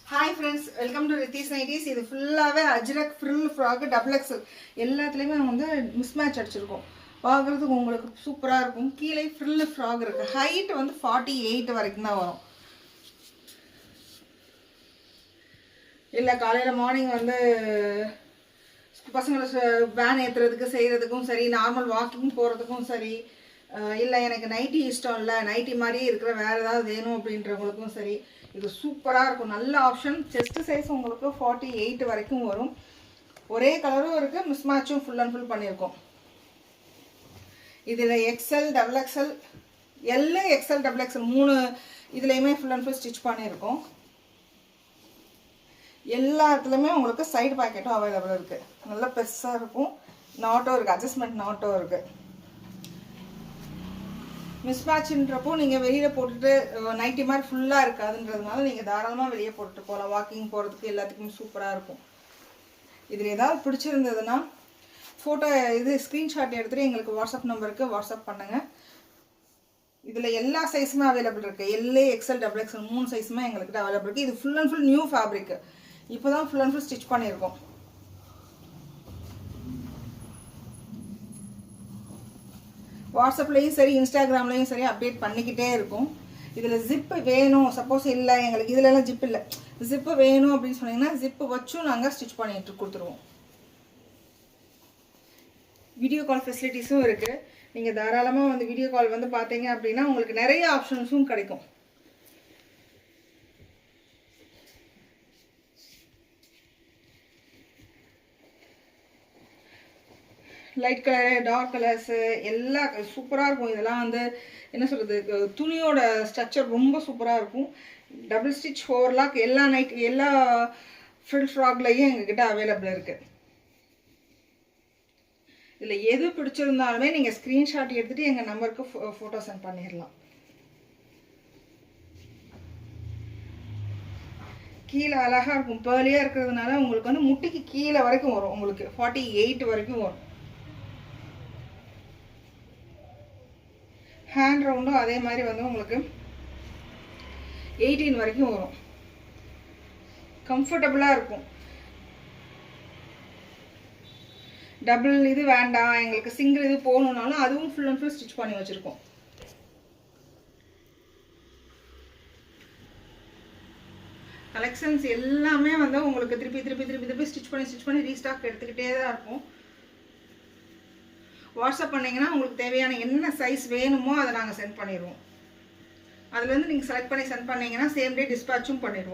Hi friends, welcome to Rithis Nighties. இது ஃபுல்லாவே Ajrakh frill frock double XL எல்லாத்துலயுமே வந்து மிஸ்மேட்ச் அடிச்சிருக்கோம். பார்க்கிறதுக்கு உங்களுக்கு சூப்பரா இருக்கும். கீழே ஃப்ரில் ஃப்ராக் இருக்கு. ஹைட் வந்து 48 வரைக்கும் தான் வரும். இல்ல காலையில மார்னிங் வந்து பசங்களை வேன் ஏற்றுறதுக்கு செய்கிறதுக்கும் சரி, நார்மல் வாக்கிங் போகிறதுக்கும் சரி, இல்லை எனக்கு நைட்டி இஷ்டம் இல்லை, நைட்டி மாதிரியே இருக்கிற வேறு ஏதாவது வேணும் அப்படின்றவங்களுக்கும் சரி, இது சூப்பராக இருக்கும். நல்ல ஆப்ஷன். செஸ்ட் சைஸ் உங்களுக்கு 48 வரைக்கும் வரும். ஒரே கலரும் இருக்குது, மிஸ் மேட்சும் ஃபுல் அண்ட் ஃபுல் பண்ணியிருக்கோம். இதில் XL double XL L XL double XL 3 இதுலேயுமே ஃபுல் அண்ட் ஃபுல் ஸ்டிச் பண்ணியிருக்கோம். எல்லா இடத்துலையுமே உங்களுக்கு சைடு பாக்கெட்டும் அவைலபிள் இருக்குது. நல்லா பெருசாக இருக்கும். நாட்டும் இருக்குது, அட்ஜஸ்ட்மெண்ட் நாட்டும் இருக்குது. மிஸ்மேட்ச்ன்றப்போ நீங்கள் வெளியில் போட்டுட்டு நைட்டி மாதிரி ஃபுல்லாக இருக்காதுன்றதுனால நீங்கள் தாராளமாக வெளியே போட்டுட்டு போகலாம். வாக்கிங் போகிறதுக்கு எல்லாத்துக்குமே சூப்பராக இருக்கும். இதில் ஏதாவது பிடிச்சிருந்ததுன்னா ஃபோட்டோ ஸ்க்ரீன்ஷாட் எடுத்துகிட்டு எங்களுக்கு வாட்ஸ்அப் நம்பருக்கு வாட்ஸ்அப் பண்ணுங்கள். இதில் எல்லா சைஸுமே அவைலபிள் இருக்குது. எல்ஏ எக்ஸ்எல் டபுள் எக்ஸ்எல் 3 சைஸுமே எங்கள்கிட்ட அவைலபிள் இருக்குது. இது full and full new fabric. இப்போ தான் ஃபுல் அண்ட் ஃபுல் ஸ்டிச் பண்ணியிருக்கோம். வாட்ஸ்அப்லேயும் சரி, இன்ஸ்டாகிராம்லேயும் சரி அப்டேட் பண்ணிக்கிட்டே இருக்கும். இதில் ஜிப்பு வேணும், சப்போஸ் இல்லை எங்களுக்கு இதிலெல்லாம் ஜிப் இல்லை, ஜிப்பு வேணும் அப்படின்னு சொன்னீங்கன்னா ஜிப்பு வச்சும் நாங்கள் ஸ்டிச் பண்ணிட்டு கொடுத்துருவோம். வீடியோ கால் ஃபெசிலிட்டிஸும் இருக்குது. நீங்கள் தாராளமாக வந்து வீடியோ கால் வந்து பார்த்தீங்க அப்படின்னா உங்களுக்கு நிறைய ஆப்ஷன்ஸும் கிடைக்கும். லைட் கலரு, டார்க் கலர்ஸு எல்லாம் சூப்பராக இருக்கும். இதெல்லாம் வந்து என்ன சொல்கிறது, துணியோட ஸ்ட்ரக்சர் ரொம்ப சூப்பராக இருக்கும். டபுள் ஸ்டிச் ஓவர்லாக் எல்லா ஃப்ரில் ஃப்ராக்லையும் எங்ககிட்ட அவைலபிள் இருக்குது. இதில் எது பிடிச்சிருந்தாலுமே நீங்கள் ஸ்க்ரீன்ஷாட் எடுத்துகிட்டு எங்கள் நம்பருக்கு ஃபோட்டோ சென்ட் பண்ணிடலாம். கீழே அழகாக இருக்கும். பேர்லியாக இருக்கிறதுனால உங்களுக்கு வந்து முட்டிக்கு கீழே வரைக்கும் வரும். உங்களுக்கு 48 வரைக்கும் வரும். ஹேண்ட் ரவுண்டும் அதே மாதிரி வந்து உங்களுக்கு 18 வரைக்கும் வரும். கம்ஃபர்டபுளாக இருக்கும். டபுள் இது வேண்டாம், எங்களுக்கு சிங்கிள் இது போகணுன்னாலும் அதுவும் ஃபுல் அண்ட் ஃபுல் ஸ்டிச் பண்ணி வச்சுருக்கோம். கலெக்ஷன்ஸ் எல்லாமே வந்து உங்களுக்கு திருப்பி ஸ்டிச் பண்ணி ரீஸ்டாக் எடுத்துக்கிட்டே தான் இருக்கும். வாட்ஸ்அப் பண்ணிங்கன்னா உங்களுக்கு தேவையான என்ன சைஸ் வேணுமோ அதை நாங்கள் சென்ட் பண்ணிடுவோம். அதுலேருந்து நீங்கள் செலக்ட் பண்ணி சென்ட் பண்ணிங்கன்னா சேம் டே டிஸ்பேச்சும் பண்ணிடுவோம்.